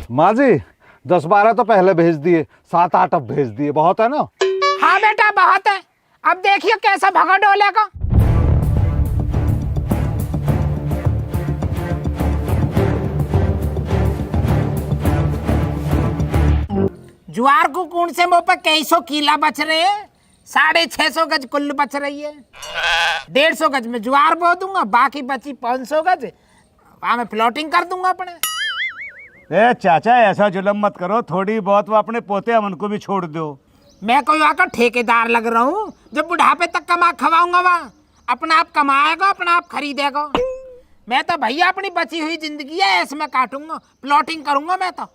माँ जी 10-12 तो पहले भेज दिए, 7-8 अब भेज दिए, बहुत है ना? हाँ बेटा बहुत है। अब देखिए कैसा भगा डोलेगा। ज्वार को कौन से मुंह पर कई सौ किला बच रहे हैं, 650 गज कुल बच रही है। 150 गज में ज्वार बो दूंगा, बाकी बची 500 गज वहां मैं प्लॉटिंग कर दूंगा अपने। ए चाचा ऐसा जुलम मत करो, थोड़ी बहुत वो अपने पोते अमन को भी छोड़ दो। मैं कोई आकर ठेकेदार लग रहा हूँ जब बुढ़ापे तक कमा खवाऊंगा, वहाँ अपना आप कमाएगा अपना आप खरीदेगा। मैं तो भैया अपनी बची हुई जिंदगी है इसमें काटूंगा, प्लॉटिंग करूंगा मैं तो।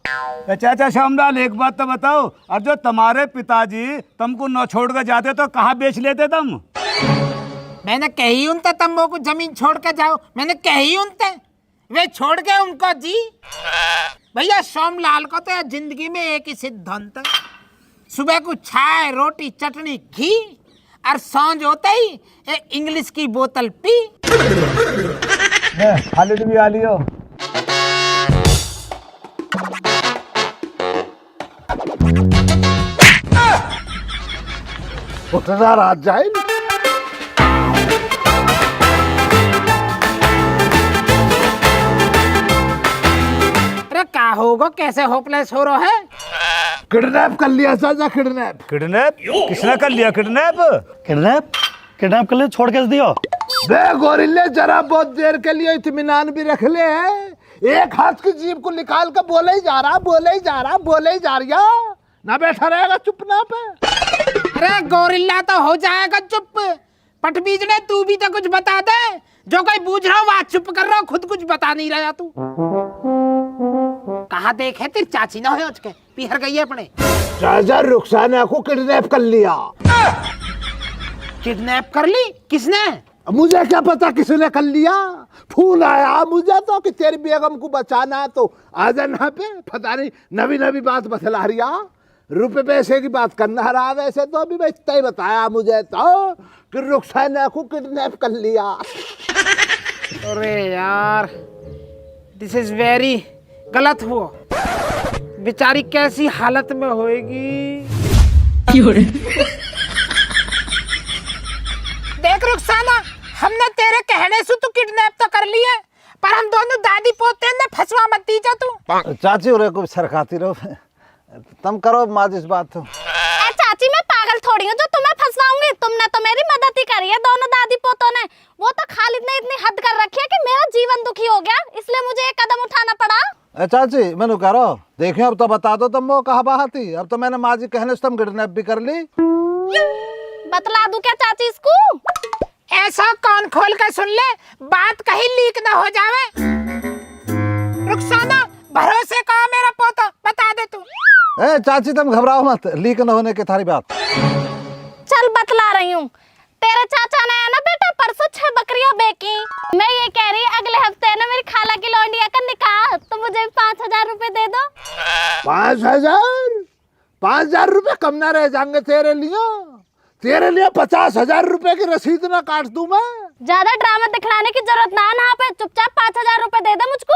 चाचा श्यामलाल एक बात तो बताओ, और जो तुम्हारे पिताजी तुमको न छोड़ कर जाते तो कहाँ बेच लेते तुम? मैंने कही उनते तुम वो को जमीन छोड़ के जाओ, मैंने कही उनते, वे छोड़ के उनको जी। भैया श्यामलाल को तो जिंदगी में एक ही सिद्धांत है, सुबह को चाय रोटी चटनी घी, और सांझ होते ही इंग्लिश की बोतल पी। खालिद भी आ लियो। उठना रात जाए। अरे क्या होगा, कैसे होपलेस हो रहा है? किडनैप कर लिया साजा, किडनैप। किडनैप किसने कर लिया? किडनैप किडनैप कर ले, छोड़ के दियो। बे गोरिल्ले जरा बहुत देर के लिए इत्मीनान भी रख ले। एक हाथ की जीभ को निकाल कर बोले ही जा रहा, बोले ही जा रहा, बोले ही जा रहा, ना बैठा रहेगा चुप ना पे। अरे गोरिल्ला तो हो जाएगा चुप, पटबीज ने तू भी तो कुछ बता दे। जो कोई बूझ रहा हो वह चुप कर रहा हो, खुद कुछ बता नहीं रहा तू। कहा देखे तेरी चाची ना हो के पिहर गई है अपने। चाचा रुखसाना को किडनैप कर लिया। किडनैप कर ली? किसने? मुझे क्या पता किसने कर लिया, फोन आया मुझे तो कि तेरी बेगम को बचाना है तो आ जाना पे। पता नहीं नवी नवी बात बतला रिया, रुपए पैसे की बात करना रहा। वैसे तो अभी मैं इतना ही बताया मुझे तो कि रुखसाना को किडनैप कर लिया। अरे यार दिस इज वेरी गलत हुआ, बेचारी कैसी हालत में होएगी। देख रुखसाना, हमने तेरे कहने से तू किडनैप तो कर लिए, पर हम दोनों दादी पोते ने फंसवा मत दीजा तू। चाची उरे को सरकाती रहो, तुम करो माँ इस बात तो। चाची मैं पागल थोड़ी हूँ जो तुम्हें फंसवाऊंगी, तुमने तो मेरी मदद ही करी है दोनों दादी पोतों ने। वो तो खालिद ने इतनी हद कर रखी है कि मेरा जीवन दुखी हो गया, इसलिए मुझे एक कदम उठाना पड़ा। चाची मैंने करो देखिए, अब तो बता दो तुम वो कहा बात थी। अब तो मैंने माँ जी कहने से तुम किडनैप भी कर ली। बतला दूं क्या चाची इसको? ऐसा कान खोल कर सुन ले, बात कहीं लीक ना हो जावे। रुखसाना भरोसे का मेरा पोता, बता दे तू। चाची तुम घबराओ मत, लीक न होने की थारी बात। चल बतला रही हूँ। तेरे चाचा ने है ना बेटा परसों 6 बकरियां बेची। मैं ये कह रही अगले हफ्ते है ना मेरी खाला की लौंडिया का निकाह, तो मुझे 5,000 रुपए दे दो। 5,000 रुपए कम ना रह जाएंगे तेरे लिए? तेरे लिए 50,000 रुपए की रसीद ना काट दूं मैं? ज्यादा ड्रामा दिखलाने की जरूरत ना है, पे चुपचाप 5,000 रुपए दे दे मुझको।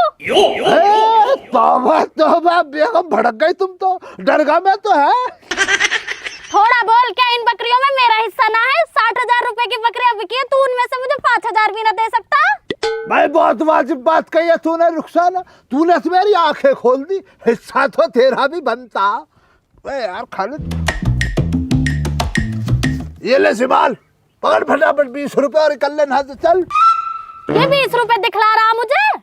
तौबा तौबा बेगम भड़क गई तुम तो, डर गया मैं तो है। थोड़ा बोल, क्या इन बकरियों में मेरा हिस्सा ना है? 60,000 रुपए की बकरियां बिकी है, तू उनमें से मुझे 5,000 भी ना दे सकता? भाई बहुत वाजिब बात कही है तूने रुखसाना, तूने तो मेरी आंखें खोल दी। हिस्सा तो तेरा भी बनता। यार खालिद ये ले सिमाल, पकड़ फटाफट 20 रुपए और निकल लेना से चल। ये 20 रुपए दिखला रहा मुझे?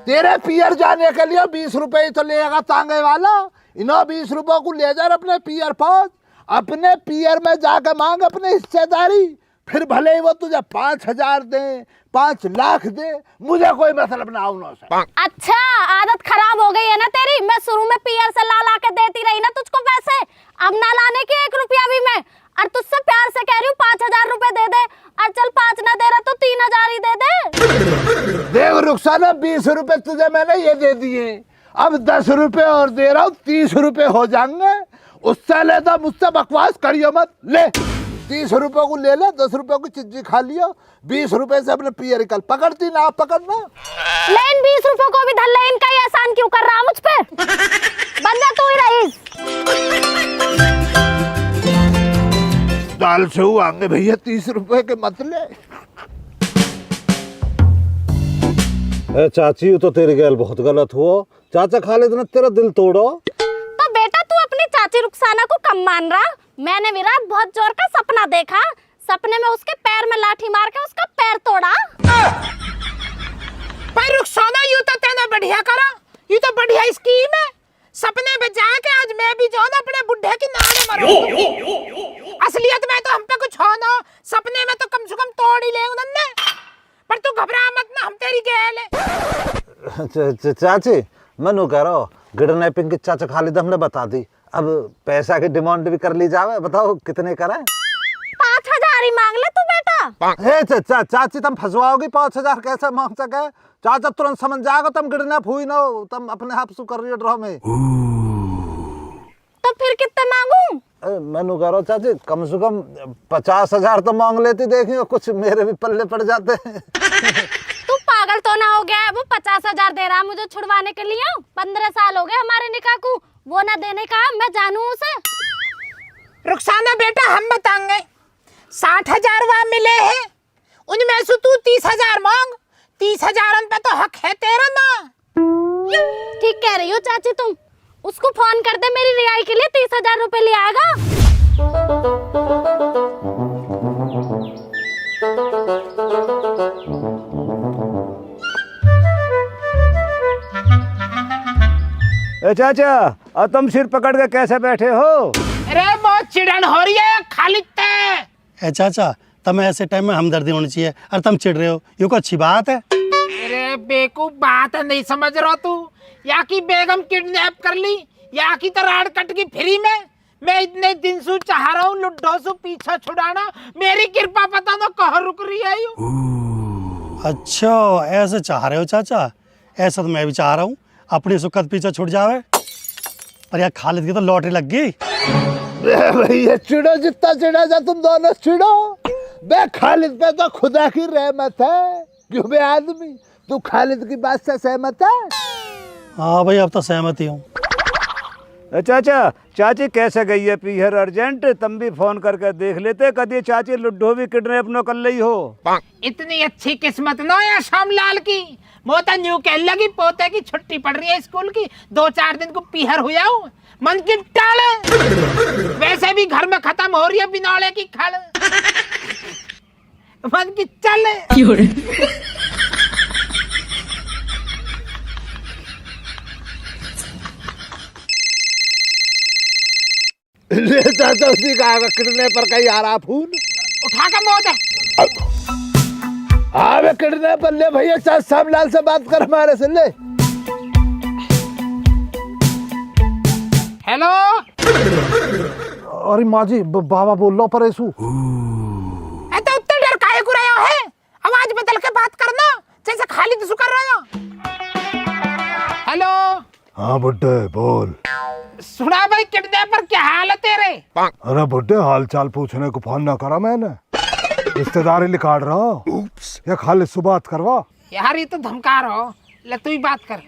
तेरे पियर जाने के लिए 20 रुपए ही तो लेगा तांगे वाला। इन्हों 20 रुपए को ले जा अपने पियर पहुंच, अपने पियर में जाकर मांग अपने हिस्सेदारी। फिर भले ही वो तुझे 5,000 दे 5 लाख दे, मुझे कोई मतलब ना उन से। अच्छा आदत खराब हो गई है ना तेरी। मैं शुरू में पियर से ला के देती रही ना तुझको पैसे, अब ना लाने की 1 रुपया भी मैं। और तुझसे प्यार से कह रही हूँ 5,000 रुपए दे दे, और चल 5 ना दे रहा तो 3,000 ही दे दे। देख रुखसाना 20 रुपए तुझे मैंने ये दे दिए, अब 10 रुपए और दे रहा हूँ, 30 रुपए हो जाएंगे। उससे लेता मुझसे बकवास करियो मत। ले 30 रुपए को ले ले, 10 रुपए की चिज्जी खा लियो, 20 रुपए से अपने पियर निकल। पकड़ती ना पकड़ना। ले इन 20 रुपए को भी धल्ले, इनका ही एहसान क्यों कर रहा मुझ पे? काल से हुआ आएंगे भैया 30 रुपए के मतले। चाची ये तो तेरे गैल बहुत गलत हुआ। चाचा खालिद ने तेरा दिल तोड़ो। तो बेटा तू अपनी चाची रुखसाना को कम मान रहा। मैंने भी रात बहुत जोर का सपना देखा। सपने में उसके पैर में लाठी मार के उसका पैर तोड़ा। पर रुखसाना यूं तो तेने बढ़िया करा, ये तो बढ़िया स्कीम है। सपने में जाके आज मैं भी जो ना अपने बुढ़े की नाड़े मरूं। असलियत में तो हम पे कुछ हो ना, सपने में तो कम से कम तोड़ ही ले उन्होंने। पर तू घबरा मत ना, हम तेरी गैल है। चाची मनु करो किडनैपिंग की चाचा खालिद हमने बता दी। अब पैसा की डिमांड भी कर ली जावे। बताओ कितने कराए? 5000 ही मांग ले तू बेटा। चाची तुम फंसवाओगी। 5000 कैसे मांग सके? चाचा तुरंत समझ जाएगा तुम किडनैप हुई ना हो। तुम अपने आप शू कर रही हो ड्रामे। तो फिर कितने मांगू? मनु करो चाची कम से कम 50,000 तो मांग लेती। देखियो कुछ मेरे भी पल्ले पड़ जाते। तू पागल तो ना हो गया है? वो 50,000 दे रहा मुझे छुड़वाने के लिए। 15 साल हो गए हमारे निकाह को, वो ना देने का मैं जानू उसे। रुखसाना बेटा हम बताएंगे, 60,000 वहाँ मिले हैं, उनमें से तू 30,000 मांग। 30,000 पे तो हक है तेरा ना। ठीक कह रही हो चाची तुम। उसको फोन कर दे, मेरी रिहाई के लिए 30,000 रुपए ले आएगा। चाचा अब तुम सिर पकड़ के कैसे बैठे हो? अरे बहुत चिड़न हो रही है खालिद ते। ए चाचा तब ऐसे टाइम में हमदर्दी होनी चाहिए और तुम चिढ़ रहे हो, ये को अच्छी बात है। अरे बेकूफ बात नहीं समझ रहा तू। या की बेगम किडनैप कर ली, या की तो राड कट की फ्री में। मैं इतने दिन से चाह रहा हूँ लुड्डो से पीछा छुड़ाना। मेरी कृपा पता ना कहाँ रुक रही है यू। अच्छा ऐसे चाह रहे हो चाचा? ऐसा तो मैं भी चाह रहा हूँ अपनी सुखद पीछे छुट जावे। पर यार खालिद की तो लॉटरी लग गई। भैया चिड़ो जितना चिड़ा जा तुम दोनों चिड़ो। बे खालिद पे तो खुदा की रहमत है। क्यों बे आदमी तू खालिद की बात से सहमत है? हाँ भाई अब तो सहमत ही हूँ। चाचा चाची कैसे गई है पीहर अर्जेंट? तुम भी फोन करके देख लेते कभी चाची लुड्डो भी किडनैप न कर ली हो। इतनी अच्छी किस्मत ना है श्यामलाल की। मोता न्यू कह लगी पोते की छुट्टी पड़ रही है स्कूल की। 2-4 दिन को पीहर हुआ हूँ। मन की टाले वैसे भी घर में खत्म हो रही है बिनौले की खड़। मन की चले। ले चाचा उसी का किडनैपर का ही आ रहा फोन। उठा कर मोता। हाँ वे किडनैपर ले भैया चाचा श्यामलाल से बात कर हमारे से। ले हेलो। अरे माँ जी बाबा बोल लो पर ऐसू। तो उतना डर काहे को रहे हो है? आवाज बदल के बात करना जैसे खालिद कर रहे हो। हेलो। हाँ बुड्ढे बोल। सुना भाई किडनैपर क्या हाल है तेरे? अरे बुड्ढे हाल चाल पूछने को फोन ना करा मैंने। रिश्तेदारी लिखाड़ रहा या खालिद से बात करवा। यार ये तो धमका रहा हो। ले तू ही बात कर।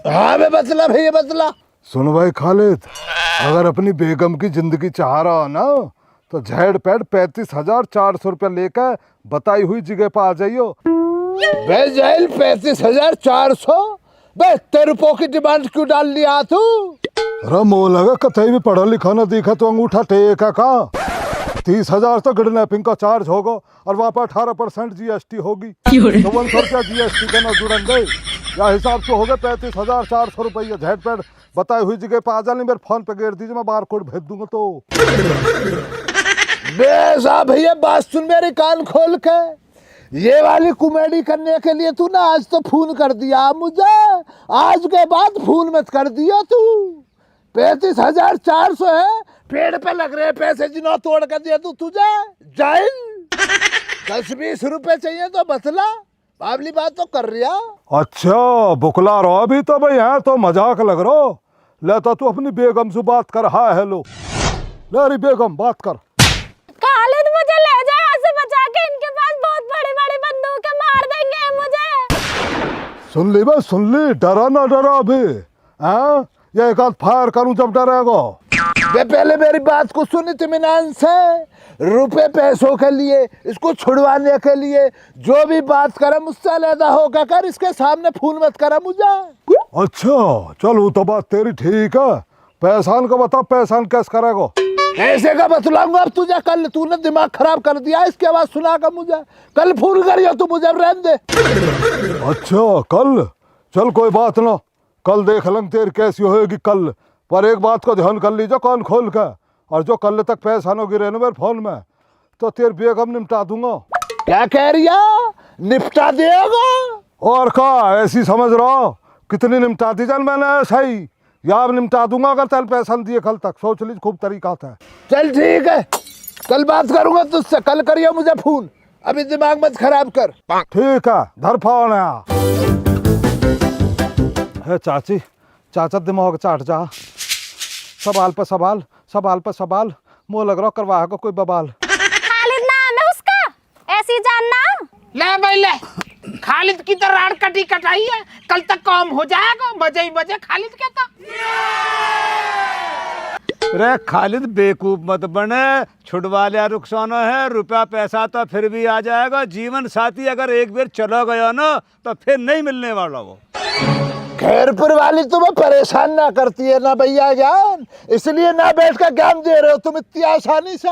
हाँ बे बतला भैया बतला। सुन भाई खालिद, अगर अपनी बेगम की जिंदगी चाह रहा हो ना तो झेड़ पेड़ 35,400 रुपया लेकर बताई हुई जगह पर आ जाइयो। बे जेल 35,400? बे तेरे रुपयों की डिमांड क्यों डाल लिया तू? अरे मोह लगा कतई भी पढ़ा लिखा ना दिखा तो अंगूठा टेका का। 30,000 तो किडनैपिंग का चार्ज होगा और वहाँ पर 18% GST होगी। तो 100 रुपया GST का ना जुड़न गए या हिसाब से हो गए 35,400 रुपया। झेड़ पेड़ बताई हुई जगह पर आ जाने मेरे फोन पे गेर दीजिए, मैं बार कोड भेज दूंगा। तो बेसा भैया बात सुन मेरे कान खोल के। ये वाली कॉमेडी करने के लिए तू ना आज तो फोन कर दिया मुझे। आज के बाद फोन मत कर दिया तू। 35,400 है, पेड़ पे लग रहे पैसे जिन्हों तोड़ कर दिया तू तुझे जाइल। 10-20 रुपए चाहिए तो बतला। बाबली बात तो कर रिया। अच्छा बुकला रहो अभी तो भाई है तो मजाक लग रहा। ले तो तू अपनी बेगम से बात कर। हाँ हेलो ले अरे बेगम बात कर। खालिद मुझे ले जा यहाँ से बचा के। इनके पास बहुत बड़ी-बड़ी बंदूक है, मार देंगे मुझे। सुन ली बस सुन ली, डरा ना डरा अभी। हाँ ये एक आध फायर करूं जब डरेगा। वे पहले मेरी बात को सुन इत्मीनान से। रुपए पैसों के लिए, इसको छुड़वाने के लिए जो भी बात करे मुझसे अलहदा होकर कर, इसके सामने फोन मत करा मुझे। अच्छा चल वो तो बात तेरी ठीक है। पैसान का बता, पैसान कैसे करेगा? ऐसे का बतलाऊंगा अब तुझे। कल तूने दिमाग खराब कर दिया, इसके बाद सुना कर मुझे। कल फोन करियो तू मुझे, रहने दे। अच्छा कल, चल कोई बात ना, कल देख लेंगे तेरी कैसी होएगी कल। पर एक बात को ध्यान कर लीजिए कान खोल के, और जो कल तक पैसानों गिरे ना मेरे फोन में तो तेरे बेगम निपटा दूंगा। क्या कह रिया? निपटा देगा? और का ऐसी समझ रहा हो? कितनी निपटा दी जान मैंने सही, या अब निपटा दूंगा अगर तेल पैसा दिए कल तक। सोच लीजिए खूब तरीका था। चल ठीक है, कल बात करूंगा तुझसे। कल करियो मुझे फोन, अभी दिमाग मत खराब कर। ठीक है, धर फोन है चाची। चाचा दिमाग चाट जा, सवाल पे सवाल, सवाल पे सवाल, मुँह लग रहा करवा को कोई बवाल। खालिद नाम है उसका, ऐसी जानना। ले भाई ले, खालिद की तो राड़ कटी कटाई है, कल तक काम हो जाएगा। मजे ही मजे खालिद के तो। रे खालिद बेवकूफ मत बने, छुड़वा लिया रुखसाना है, रुपया पैसा तो फिर भी आ जाएगा। जीवन साथी अगर एक बार चला गया ना तो फिर नहीं मिलने वाला वो। खैरपुर वाली तुम्हें परेशान ना करती है ना भैया जान, इसलिए ना बैठ कर ज्ञान दे रहे हो तुम इतनी आसानी से।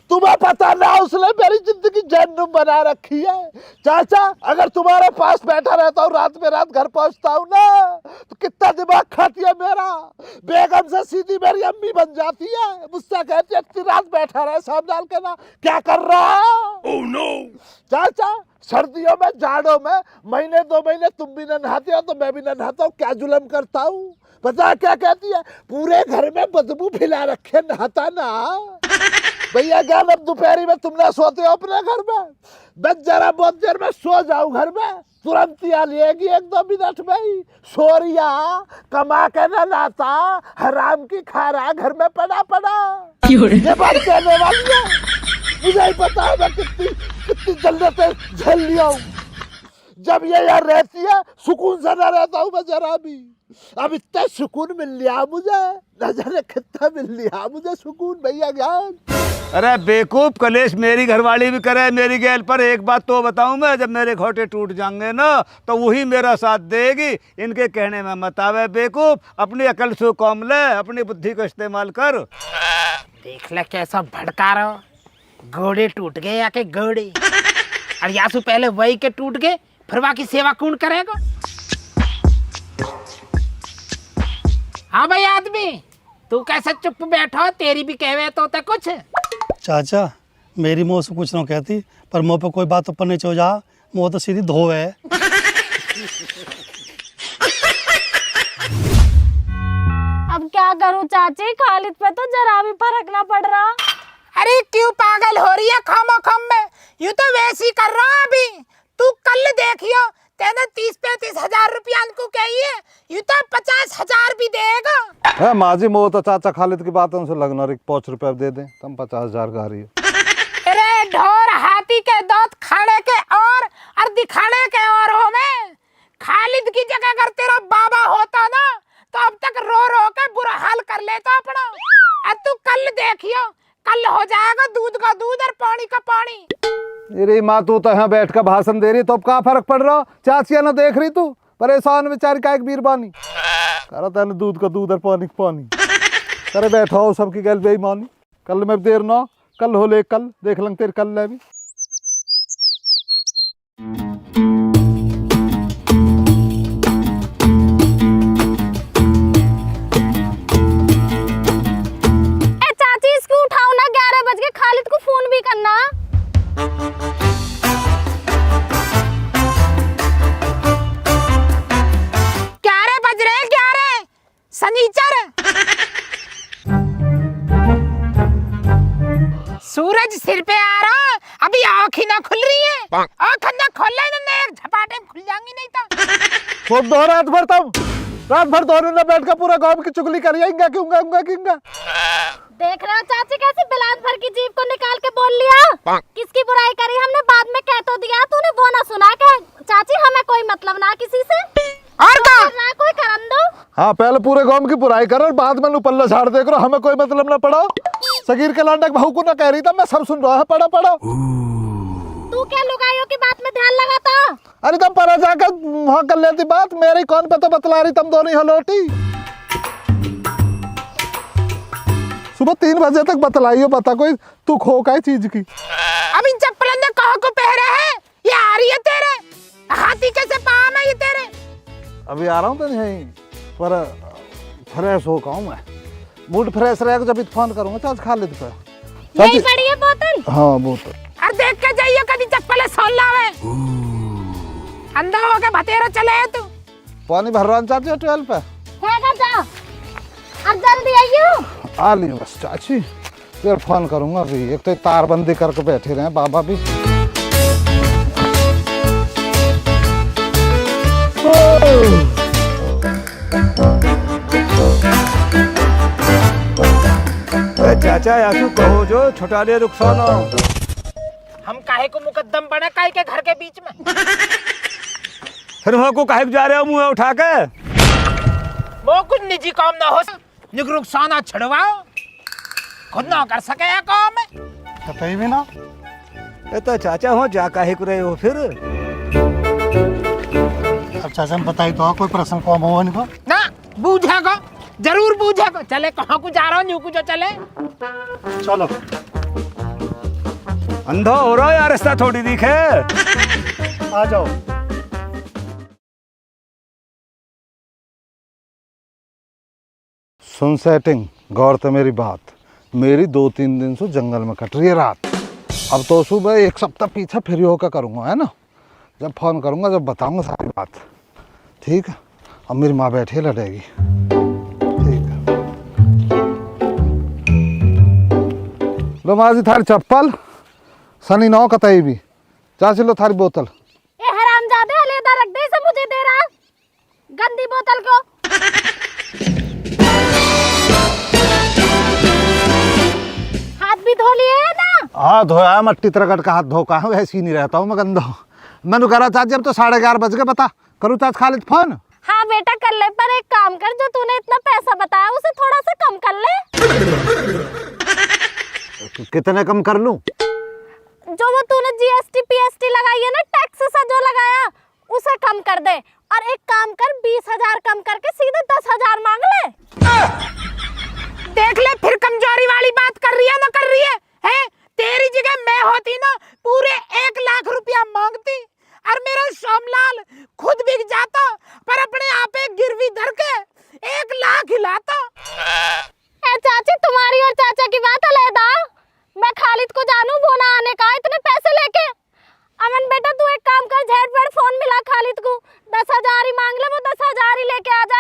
तुम्हें पता ना उसने मेरी जिंदगी जहन्नुम बना रखी है। चाचा अगर तुम्हारे पास बैठा रहता हूँ, रात में रात घर पहुँचता हूँ ना, तो कितना दिमाग खाती है मेरा। बेगम से सीधी मेरी अम्मी बन जाती है, मुझसे कहती है इतनी रात बैठा रहे सामने डाल के ना, क्या कर रहा है। Oh, no. चाचा सर्दियों में, जाड़ों में, महीने 2 महीने तुम भी न नहाते हो तो मैं भी न नहाता हूँ। क्या जुल्म करता हूँ पता है क्या कहती है? पूरे घर में बदबू फैला रखे, नहाता ना। भैया ज्ञान, अब दोपहरी में तुम ना सोते हो अपने घर में, बस जरा बहुत देर में सो जाऊं घर में, तुरंत ही आ लेगी 1-2 मिनट में ही। सोरिया कमा के न लाता, हराम की खा रहा घर में पड़ा पड़ा। ये बात कहने वाली है, मुझे ही पता है मैं कितनी जल्लतें झेल लिया हूँ। जब ये यार रहती है सुकून से न रहता हूँ मैं जरा भी। अब इतना सुकून मिल लिया मुझे, न जाने कितना मिल लिया मुझे सुकून भैया ज्ञान। अरे बेवकूफ कलेश मेरी घरवाली भी करे मेरी गैल पर। एक बात तो बताऊं मैं, जब मेरे घोटे टूट जाएंगे ना तो वही मेरा साथ देगी। इनके कहने में मत आवे बेवकूफ, अपनी अकल से कौम ले, अपनी बुद्धि का इस्तेमाल कर। देख ले कैसा भड़का रहा हो। घोड़े टूट गए या के घोड़े, और यासु पहले वही के टूट गए, फिर बाकी सेवा कौन करेगा। हाँ भाई आदमी, तू कैसे चुप बैठा, तेरी भी कहवे तो होता कुछ। चाचा मेरी मुँह से कुछ ना कहती, पर मुँह पे कोई बात ऊपर नीचे हो जा, मुँह तो सीधी धो है। अब क्या करूं चाची, खालिद पे तो जरा भी फर्क ना पड़ रहा। अरे क्यों पागल हो रही है खामो खम में, यूं तो वैसे ही कर रहा अभी। तू कल देखियो, तेने 30-35 हजार रुपया को कही है, यूं तो 50 हजार भी देगा। है माजी मो तो चाचा खालिद की बातों से लगना, 5 रुपया दे दे, तुम 50 हजार का रही है। अरे ढोर हाथी के दांत खाने के और दिखाने के और हो में। खालिद की जगह अगर तेरा बाबा होता ना तो अब तक रो रो के बुरा हाल कर लेता अपना। और तू कल देखियो, कल हो जाएगा दूध का दूध और पानी का पानी। अरे माँ तू तो यहाँ बैठ कर भाषण दे रही, तो अब क्या फर्क पड़ रहा? चाचिया ना देख रही तू, परेशान बेचारी का एक बीरबानी करा तेने, दूध का दूध और पानी का पानी करे बैठा हो सबकी गैल बेईमानी। कल मैं देर ना, कल हो ले, कल देख लेंगे तेरे कल ले भी। ए चाची इसको उठाओ ना, 11 बज गए, खालिद को फोन भी करना। सनीचर सूरज सिर पे आ रहा, अभी आँख ही ना खुल रही है। आँख ना खोल ना, एक झपाटे में खुल जाएंगी नहीं तो। खूब दो रात भर दोनों ने बैठ कर पूरा गांव की चुगली करी। देख रहे हो चाची कैसे बिलात भर की जीभ को निकाल के बोल लिया। किसकी बुराई करी हमने, बाद में कह तो दिया, तूने वो ना सुना के। चाची हमें कोई मतलब ना किसी से, और का ना कोई करम दो। हाँ पहले पूरे गांव की बुराई करो और बाद में पल्ला झाड़ दे करो, हमें कोई मतलब ना पड़ो। सगीर के लाडक बहू को ना कह रही था, मैं सब सुन रहा है, पड़ा पड़ा। तू क्या लुगाइयों की बात में ध्यान लगाता? अरे तुम परा जाकर वहां कर लेती बात, मेरी कौन पे तो बतला रही, तुम दोनों हलोटी। सुबह 3 बजे तक बतलाइयो, बता कोई तू खो का चीज की। अब इन चप्पलों ने कहाँ को पहरा है? ये आ रही है तेरे हाथी कैसे पाम है ये तेरे? अभी आ रहा हूँ तो नहीं, पर फ्रेश हो का हूँ मैं, मूड फ्रेश रहेगा जब फोन करूंगा। चल खा ले तू। यही पड़ी है बोतल? हाँ बोतल। अरे देख के जाइए कभी चप्पल सोल लावे, अंधा हो के भतेरा चले है तू। पानी भर रहा चाची 12 पे है जा, अब जल्दी आइयो। आ लियो बस चाची, फिर फोन करूंगा। अभी एक तो तारबंदी करके बैठे रहे बाबा भी। चाचा या तू कहो जो छोटा ले रुखसाना, हम काहे को मुकद्दम बने काहे के घर के बीच में? फिर वहाँ को काहे को जा रहे हो मुँह उठा के? वो कुछ निजी काम ना हो, रुखसाना छड़वाओ, खुद ना कर सके है काम है। कतई भी ना। ये तो चाचा हो जा काहे को रहे हो फिर? अब चाचा ने बताई तो कोई प्रश्न कम हो इनको ना बूझेगा, जरूर बूझेगा। चले कहाँ को जा रहा हूँ, न्यू को जो चले। चलो अंधा हो रहा है यार, रास्ता थोड़ी दिखे। आ जाओ। सुन सेटिंग, गौर तो मेरी बात, मेरी 2-3 दिन से जंगल में कट रही है रात। अब तो सुबह 1 सप्ताह पीछे फिर होकर करूँगा, है ना? जब फोन करूँगा जब बताऊँगा सारी बात, ठीक है? अब मेरी माँ बैठी लड़ेगी, ठीक है? लो माँ जी थारी चप्पल, सनी नौ कतई भी। चाची लो थारी बोतल। ए हरामजादे, अलग रख दे, इसे मुझे दे रहा गंदी बोतल को। हाथ भी धो लिए है ना? हाँ धोया, मट्टी तरकट का हाथ धो का हूँ, ऐसी नहीं रहता हूँ मैं गंदा। मैंने कह रहा चाची अब तो 11:30 बज गए, बता करूँ चाच खालिद फोन? हाँ बेटा कर ले, पर एक काम कर, जो तूने इतना पैसा बताया उसे थोड़ा सा कम कर ले। कितने कम कर लूं? जो वो तूने जीएसटी पीएसटी लगाई है ना, टैक्स सा जो लगाया, उसे कम कर दे। और एक काम कर, 20,000 कम करके सीधे 10,000 मांग ले। देख ले फिर कमजोरी वाली बात कर रही है ना, कर रही है, हैं? तेरी जगह मैं होती ना पूरे 1 लाख रुपया मांगती और मेरा सोमलाल खुद बिक जाता, पर अपने आप एक गिरवी धर के 1 लाख हिलाता। ए चाची, तुम्हारी और चाचा की बात अलग है। मैं खालिद को जानू, वो ना आने का इतने पैसे लेके। अमन बेटा तू एक काम कर, झटपट फोन मिला खालिद को, 10,000 ही मांग ले, वो 10,000 ही लेके आ जा।